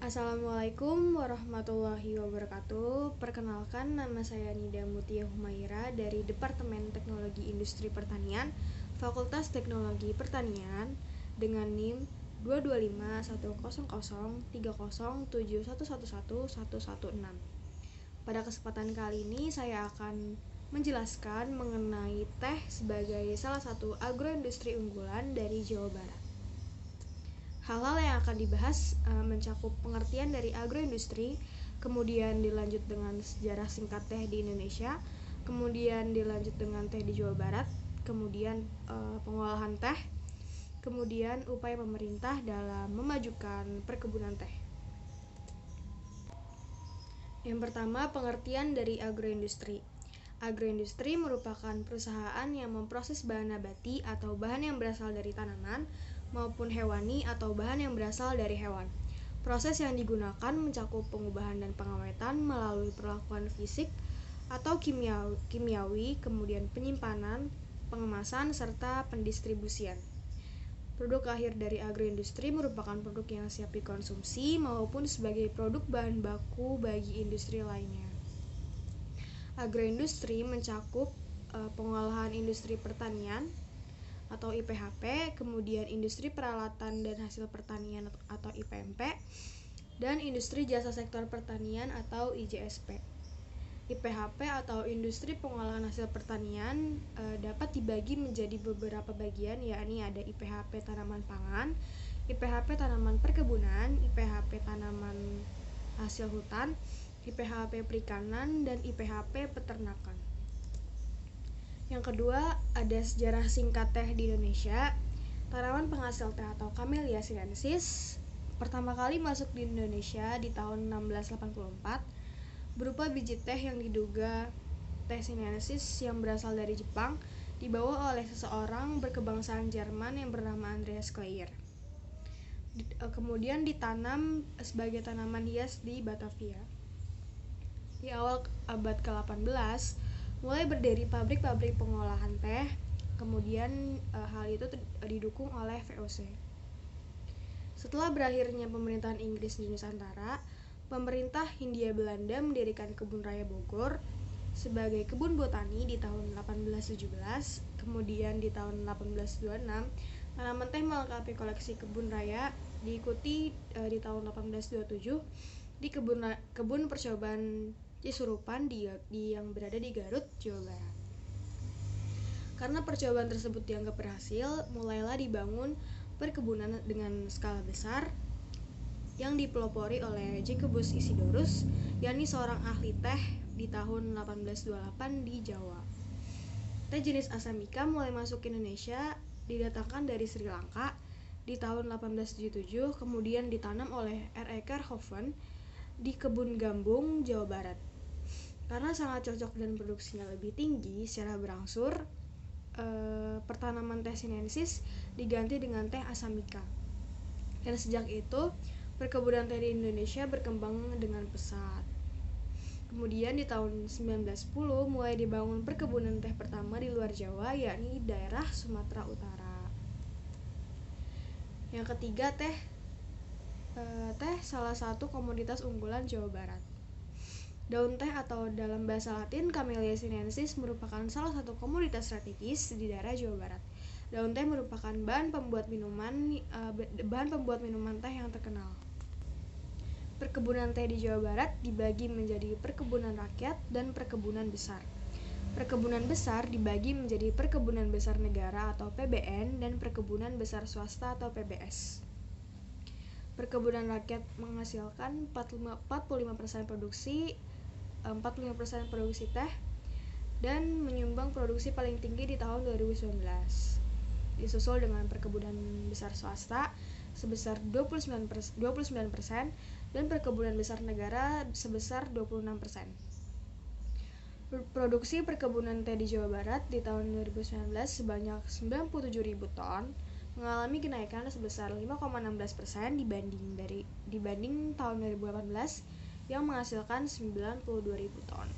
Assalamualaikum warahmatullahi wabarakatuh. Perkenalkan, nama saya Nida Mutia Humaira dari Departemen Teknologi Industri Pertanian, Fakultas Teknologi Pertanian dengan NIM 22510303071111116. Pada kesempatan kali ini saya akan menjelaskan mengenai teh sebagai salah satu agroindustri unggulan dari Jawa Barat. Hal-hal yang akan dibahas mencakup pengertian dari agroindustri, kemudian dilanjut dengan sejarah singkat teh di Indonesia, kemudian dilanjut dengan teh di Jawa Barat, kemudian pengolahan teh, kemudian upaya pemerintah dalam memajukan perkebunan teh. Yang pertama, pengertian dari agroindustri. Agroindustri merupakan perusahaan yang memproses bahan nabati atau bahan yang berasal dari tanaman maupun hewani atau bahan yang berasal dari hewan. Proses yang digunakan mencakup pengubahan dan pengawetan melalui perlakuan fisik atau kimiawi, kemudian penyimpanan, pengemasan, serta pendistribusian. Produk akhir dari agroindustri merupakan produk yang siap dikonsumsi maupun sebagai produk bahan baku bagi industri lainnya. Agroindustri mencakup pengolahan industri pertanian atau IPHP, kemudian industri peralatan dan hasil pertanian atau IPMP, dan industri jasa sektor pertanian atau IJSP. IPHP atau industri pengolahan hasil pertanian dapat dibagi menjadi beberapa bagian, yakni ada IPHP tanaman pangan, IPHP tanaman perkebunan, IPHP tanaman hasil hutan, IPHP perikanan, dan IPHP peternakan. Yang kedua, ada sejarah singkat teh di Indonesia. Tanaman penghasil teh atau Camellia sinensis pertama kali masuk di Indonesia di tahun 1684 berupa biji teh yang diduga teh sinensis yang berasal dari Jepang, dibawa oleh seseorang berkebangsaan Jerman yang bernama Andreas Kleyer. Kemudian ditanam sebagai tanaman hias di Batavia. Di awal abad ke-18 mulai berdiri pabrik-pabrik pengolahan teh, kemudian hal itu didukung oleh VOC. Setelah berakhirnya pemerintahan Inggris di Nusantara, pemerintah Hindia Belanda mendirikan Kebun Raya Bogor sebagai kebun botani di tahun 1817, kemudian di tahun 1826 tanaman teh melengkapi koleksi kebun raya, diikuti di tahun 1827 di kebun percobaan Cisurupan yang berada di Garut, Jawa Barat. Karena percobaan tersebut dianggap berhasil, mulailah dibangun perkebunan dengan skala besar yang dipelopori oleh Jacobus Isidorus, yakni seorang ahli teh di tahun 1828 di Jawa. Teh jenis Arabica mulai masuk ke Indonesia didatangkan dari Sri Lanka di tahun 1877, kemudian ditanam oleh R.E. Kerhoven di kebun Gambung, Jawa Barat. Karena sangat cocok dan produksinya lebih tinggi secara berangsur, pertanaman teh sinensis diganti dengan teh Arabica. Dan sejak itu, perkebunan teh di Indonesia berkembang dengan pesat. Kemudian di tahun 1910 mulai dibangun perkebunan teh pertama di luar Jawa, yakni daerah Sumatera Utara. Yang ketiga, teh salah satu komoditas unggulan Jawa Barat. Daun teh atau dalam bahasa Latin Camellia sinensis merupakan salah satu komoditas strategis di daerah Jawa Barat. Daun teh merupakan bahan pembuat minuman teh yang terkenal. Perkebunan teh di Jawa Barat dibagi menjadi perkebunan rakyat dan perkebunan besar. Perkebunan besar dibagi menjadi perkebunan besar negara atau PBN dan perkebunan besar swasta atau PBS. Perkebunan rakyat menghasilkan 45% produksi teh dan menyumbang produksi paling tinggi di tahun 2019. Disusul dengan perkebunan besar swasta sebesar 29% dan perkebunan besar negara sebesar 26%. Produksi perkebunan teh di Jawa Barat di tahun 2019 sebanyak 97.000 ton mengalami kenaikan sebesar 5,16% dibanding tahun 2018 yang menghasilkan 92.000 ton.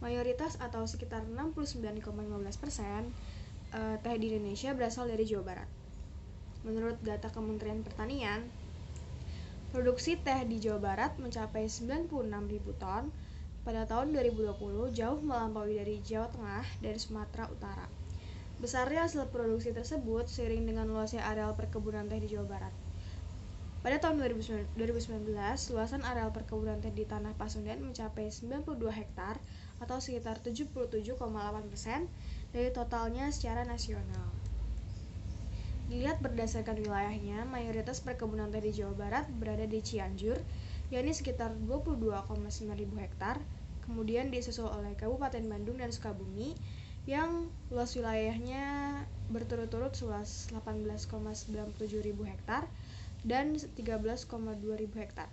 Mayoritas atau sekitar 69,15% teh di Indonesia berasal dari Jawa Barat. Menurut data Kementerian Pertanian, produksi teh di Jawa Barat mencapai 96.000 ton pada tahun 2020, jauh melampaui dari Jawa Tengah dan Sumatera Utara. Besarnya hasil produksi tersebut seiring dengan luasnya areal perkebunan teh di Jawa Barat. Pada tahun 2019, luasan areal perkebunan teh di Tanah Pasundan mencapai 92 hektar atau sekitar 77,8% dari totalnya secara nasional. Dilihat berdasarkan wilayahnya, mayoritas perkebunan teh di Jawa Barat berada di Cianjur, yakni sekitar 22,9 ribu hektar, kemudian disusul oleh Kabupaten Bandung dan Sukabumi, yang luas wilayahnya berturut-turut seluas 18,97 ribu hektar dan 13,2 ribu hektar.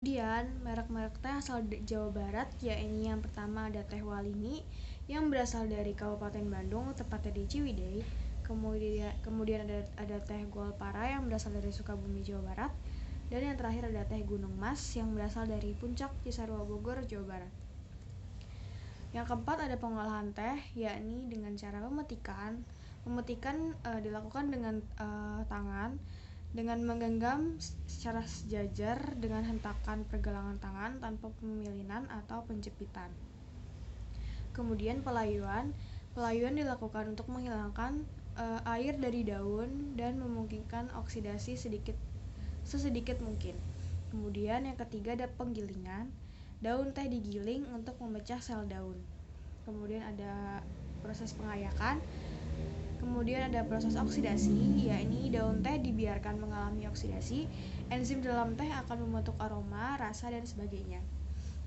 Kemudian, merek-merek teh asal Jawa Barat, yakni yang pertama ada teh Walini yang berasal dari Kabupaten Bandung, tepatnya di Ciwidey. Kemudian ada teh Golpara yang berasal dari Sukabumi, Jawa Barat. Dan yang terakhir ada teh Gunung Mas yang berasal dari Puncak Cisarua, Bogor, Jawa Barat. Yang keempat ada pengolahan teh, yakni dengan cara memetikan. Memetikan dilakukan dengan tangan dengan menggenggam secara sejajar dengan hentakan pergelangan tangan tanpa pemilinan atau penjepitan. Kemudian pelayuan dilakukan untuk menghilangkan air dari daun dan memungkinkan oksidasi sesedikit mungkin. Kemudian yang ketiga ada penggilingan. Daun teh digiling untuk memecah sel daun. Kemudian ada proses pengayakan. Kemudian ada proses oksidasi, yakni daun teh dibiarkan mengalami oksidasi. Enzim dalam teh akan membentuk aroma, rasa, dan sebagainya.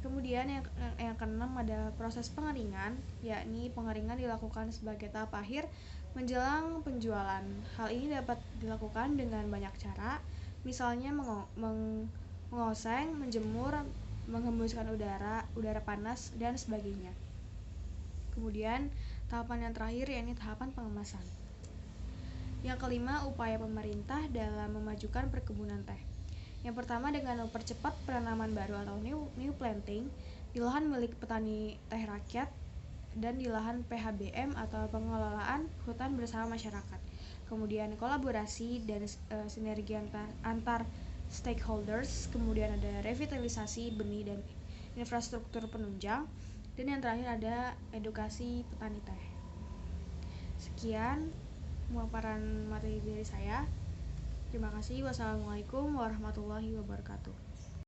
Kemudian yang keenam ada proses pengeringan, yakni pengeringan dilakukan sebagai tahap akhir menjelang penjualan. Hal ini dapat dilakukan dengan banyak cara, misalnya mengoseng, menjemur, menghembuskan udara panas, dan sebagainya. Kemudian tahapan yang terakhir yakni tahapan pengemasan. Yang kelima, upaya pemerintah dalam memajukan perkebunan teh. Yang pertama dengan mempercepat penanaman baru atau new planting di lahan milik petani teh rakyat dan di lahan PHBM atau pengelolaan hutan bersama masyarakat. Kemudian kolaborasi dan sinergi antar stakeholders. Kemudian ada revitalisasi benih dan infrastruktur penunjang. Dan yang terakhir ada edukasi petani teh. Sekian pemaparan materi dari saya. Terima kasih. Wassalamualaikum warahmatullahi wabarakatuh.